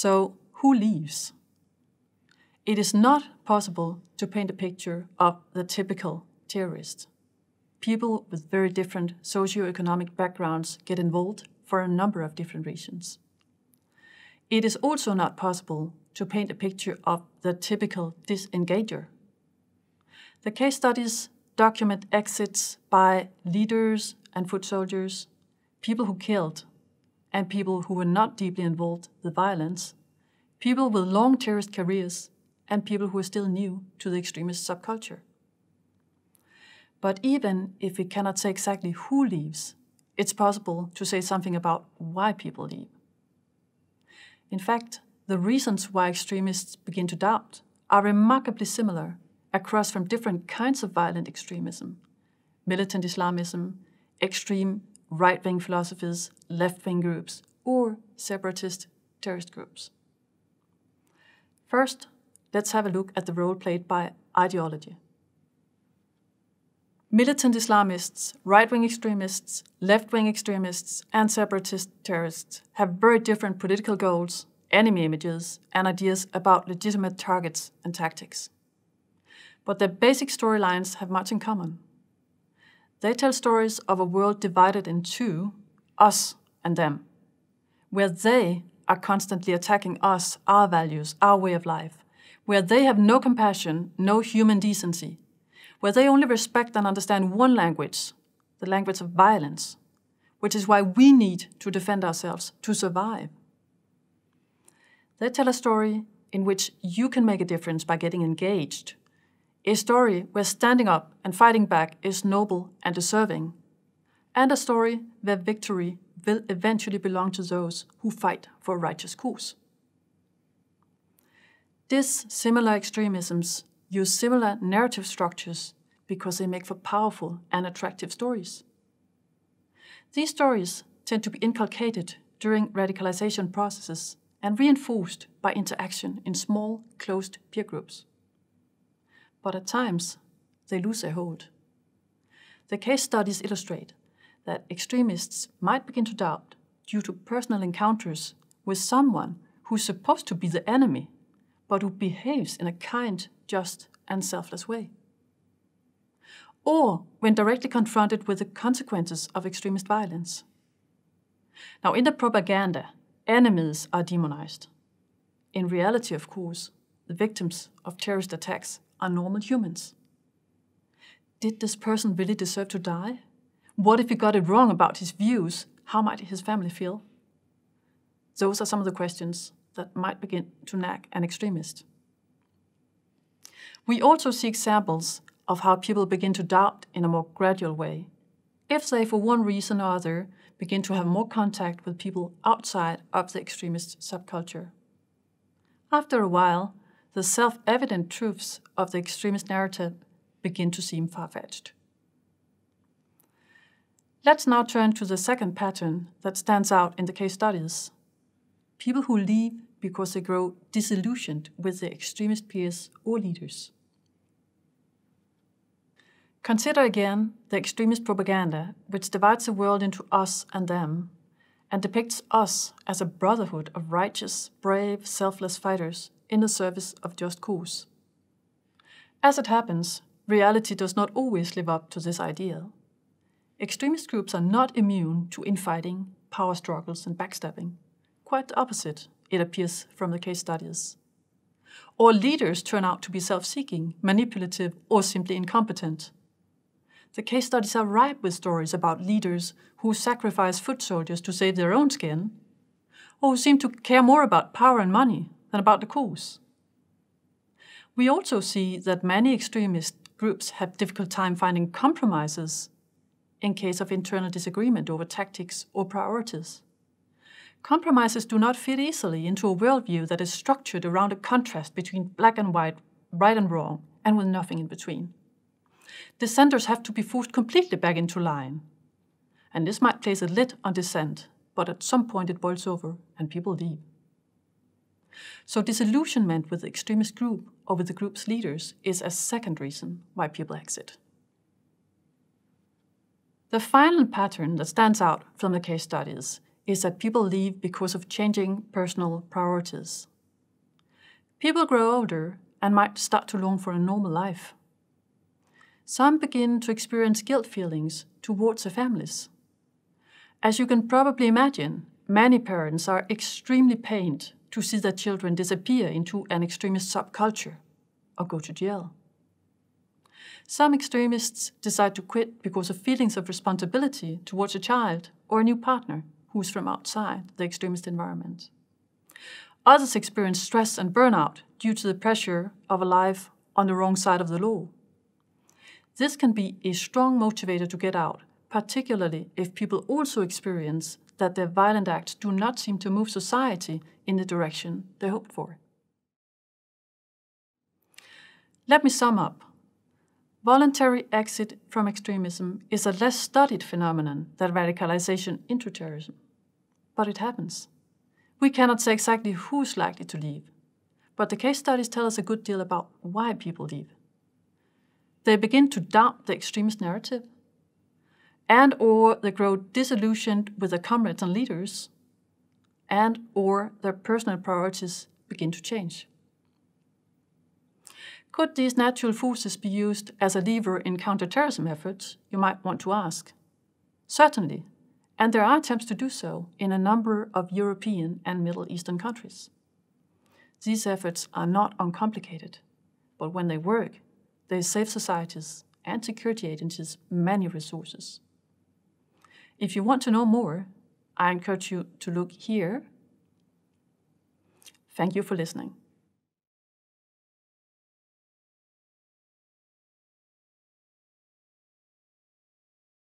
So, who leaves? It is not possible to paint a picture of the typical terrorist. People with very different socio-economic backgrounds get involved for a number of different reasons. It is also not possible to paint a picture of the typical disengager. The case studies document exits by leaders and foot soldiers, people who killed, and people who were not deeply involved with violence, people with long terrorist careers, and people who are still new to the extremist subculture. But even if we cannot say exactly who leaves, it's possible to say something about why people leave. In fact, the reasons why extremists begin to doubt are remarkably similar across from different kinds of violent extremism: militant Islamism, extreme right-wing philosophies, left-wing groups, or separatist terrorist groups. First, let's have a look at the role played by ideology. Militant Islamists, right-wing extremists, left-wing extremists, and separatist terrorists have very different political goals, enemy images, and ideas about legitimate targets and tactics. But their basic storylines have much in common. They tell stories of a world divided in two, us and them, where they are constantly attacking us, our values, our way of life, where they have no compassion, no human decency, where they only respect and understand one language, the language of violence, which is why we need to defend ourselves to survive. They tell a story in which you can make a difference by getting engaged, a story where standing up and fighting back is noble and deserving, and a story where victory will eventually belong to those who fight for a righteous cause. Dissimilar extremisms use similar narrative structures because they make for powerful and attractive stories. These stories tend to be inculcated during radicalization processes and reinforced by interaction in small, closed peer groups. But at times, they lose their hold. The case studies illustrate that extremists might begin to doubt due to personal encounters with someone who's supposed to be the enemy, but who behaves in a kind, just, and selfless way. Or when directly confronted with the consequences of extremist violence. Now, in the propaganda, enemies are demonized. In reality, of course, the victims of terrorist attacks are normal humans. Did this person really deserve to die? What if he got it wrong about his views? How might his family feel? Those are some of the questions that might begin to nag an extremist. We also see examples of how people begin to doubt in a more gradual way, if they, for one reason or other, begin to have more contact with people outside of the extremist subculture. After a while, the self-evident truths of the extremist narrative begin to seem far-fetched. Let's now turn to the second pattern that stands out in the case studies. People who leave because they grow disillusioned with their extremist peers or leaders. Consider again the extremist propaganda which divides the world into us and them and depicts us as a brotherhood of righteous, brave, selfless fighters in the service of just cause. As it happens, reality does not always live up to this ideal. Extremist groups are not immune to infighting, power struggles, and backstabbing. Quite the opposite, it appears from the case studies. Or leaders turn out to be self-seeking, manipulative, or simply incompetent. The case studies are ripe with stories about leaders who sacrifice foot soldiers to save their own skin, or who seem to care more about power and money than about the cause. We also see that many extremist groups have difficult time finding compromises in case of internal disagreement over tactics or priorities. Compromises do not fit easily into a worldview that is structured around a contrast between black and white, right and wrong, and with nothing in between. Dissenters have to be forced completely back into line. And this might place a lid on dissent, but at some point it boils over and people leave. So disillusionment with the extremist group or with the group's leaders is a second reason why people exit. The final pattern that stands out from the case studies is that people leave because of changing personal priorities. People grow older and might start to long for a normal life. Some begin to experience guilt feelings towards their families. As you can probably imagine, many parents are extremely pained to see their children disappear into an extremist subculture or go to jail. Some extremists decide to quit because of feelings of responsibility towards a child or a new partner who's from outside the extremist environment. Others experience stress and burnout due to the pressure of a life on the wrong side of the law. This can be a strong motivator to get out, particularly if people also experience that their violent acts do not seem to move society in the direction they hoped for. Let me sum up. Voluntary exit from extremism is a less studied phenomenon than radicalization into terrorism. But it happens. We cannot say exactly who's likely to leave, but the case studies tell us a good deal about why people leave. They begin to doubt the extremist narrative, and/or they grow disillusioned with their comrades and leaders, and/or their personal priorities begin to change. Could these natural forces be used as a lever in counterterrorism efforts, you might want to ask? Certainly, and there are attempts to do so in a number of European and Middle Eastern countries. These efforts are not uncomplicated, but when they work, they save societies and security agencies many resources. If you want to know more, I encourage you to look here. Thank you for listening.